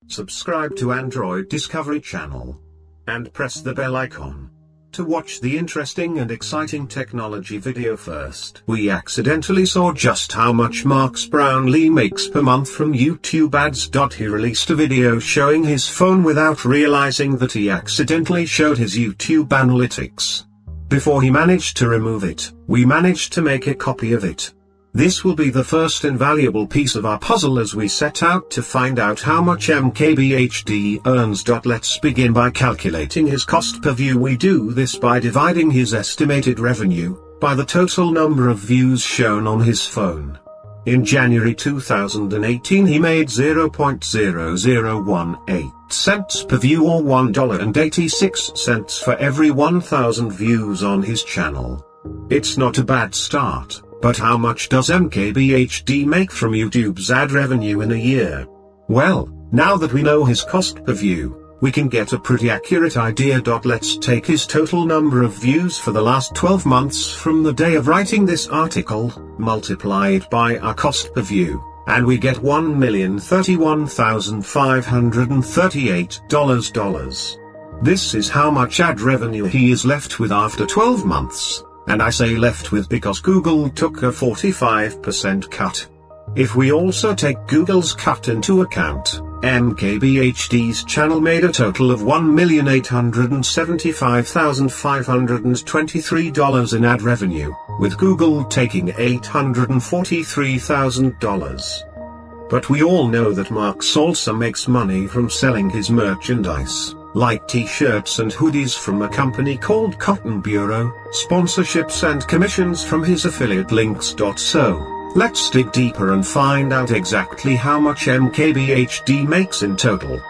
subscribe to Android Discovery Channel, and press the bell icon to watch the interesting and exciting technology video first. We accidentally saw just how much Marques Brownlee makes per month from YouTube ads. He released a video showing his phone without realizing that he accidentally showed his YouTube analytics. Before he managed to remove it, we managed to make a copy of it. This will be the first invaluable piece of our puzzle as we set out to find out how much MKBHD earns. Let's begin by calculating his cost per view. We do this by dividing his estimated revenue by the total number of views shown on his phone. In January 2018 he made 0.0018 cents per view, or $1.86 for every 1,000 views on his channel. It's not a bad start. But how much does MKBHD make from YouTube's ad revenue in a year? Well, now that we know his cost per view, we can get a pretty accurate idea. Let's take his total number of views for the last 12 months from the day of writing this article, multiply it by our cost per view, and we get $1,031,538. This is how much ad revenue he is left with after 12 months. And I say left with because Google took a 45% cut. If we also take Google's cut into account, MKBHD's channel made a total of $1,875,523 in ad revenue, with Google taking $843,000. But we all know that Marques also makes money from selling his merchandise, like t-shirts and hoodies from a company called Cotton Bureau, sponsorships and commissions from his affiliate links. So, let's dig deeper and find out exactly how much MKBHD makes in total.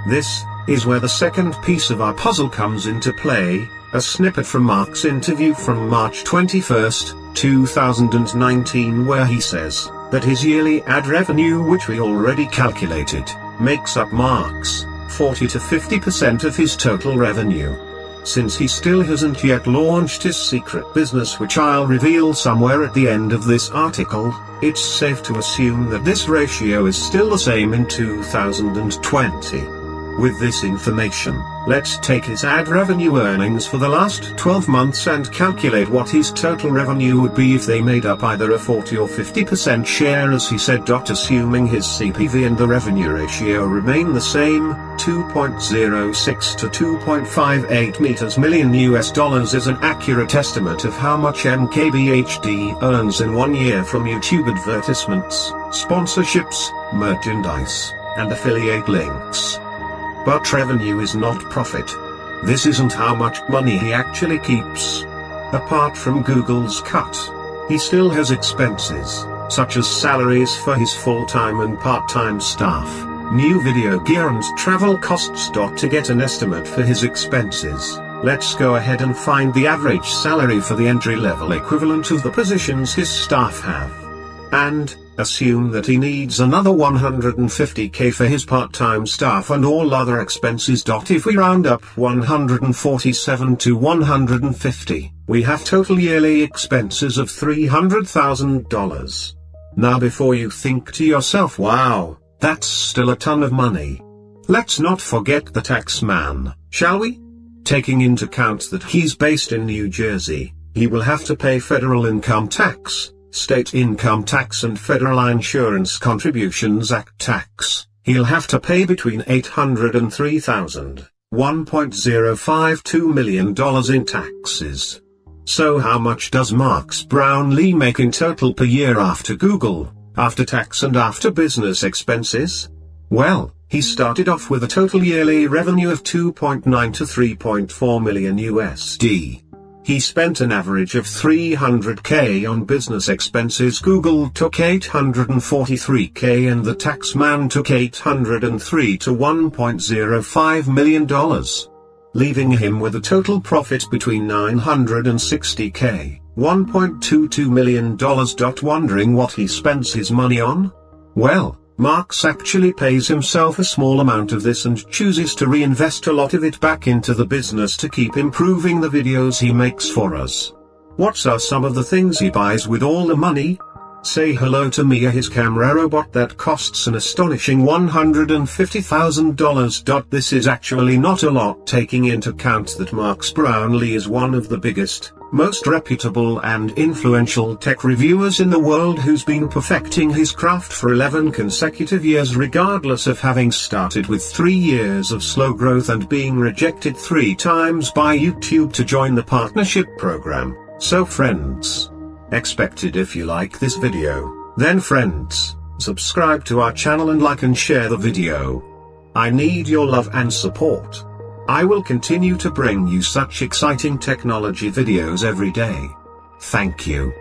This is where the second piece of our puzzle comes into play, a snippet from Marques' interview from March 21, 2019, where he says that his yearly ad revenue, which we already calculated, makes up Marques' 40 to 50% of his total revenue. Since he still hasn't yet launched his secret business, which I'll reveal somewhere at the end of this article, it's safe to assume that this ratio is still the same in 2020. With this information, let's take his ad revenue earnings for the last 12 months and calculate what his total revenue would be if they made up either a 40 or 50% share, as he said. Assuming his CPV and the revenue ratio remain the same, 2.06 to 2.58 million US dollars is an accurate estimate of how much MKBHD earns in 1 year from YouTube advertisements, sponsorships, merchandise, and affiliate links. But revenue is not profit. This isn't how much money he actually keeps. Apart from Google's cut, he still has expenses, such as salaries for his full-time and part-time staff, new video gear and travel costs. To get an estimate for his expenses, let's go ahead and find the average salary for the entry-level equivalent of the positions his staff have. And assume that he needs another $150K for his part-time staff and all other expenses. If we round up 147 to 150, we have total yearly expenses of $300,000. Now before you think to yourself, wow, that's still a ton of money, let's not forget the tax man, shall we? Taking into account that he's based in New Jersey, he will have to pay federal income tax, state income tax and federal Insurance Contributions Act tax. He'll have to pay between $803,000 and $1.052 million in taxes. So how much does Marques Brownlee make in total per year after Google, after tax and after business expenses? Well, he started off with a total yearly revenue of 2.9 to 3.4 million USD. He spent an average of $300K on business expenses. Google took $843K and the tax man took $803 to $1.05 million, leaving him with a total profit between $960K, $1.22 million. Wondering what he spends his money on? Well, Marques actually pays himself a small amount of this and chooses to reinvest a lot of it back into the business to keep improving the videos he makes for us. What are some of the things he buys with all the money? Say hello to Mia, his camera robot that costs an astonishing $150,000. This is actually not a lot, taking into account that Marques Brownlee is one of the biggest, most reputable and influential tech reviewers in the world, who's been perfecting his craft for 11 consecutive years, regardless of having started with 3 years of slow growth and being rejected 3 times by YouTube to join the partnership program. So friends, expected. If you like this video, then friends, subscribe to our channel and like and share the video. I need your love and support. I will continue to bring you such exciting technology videos every day. Thank you.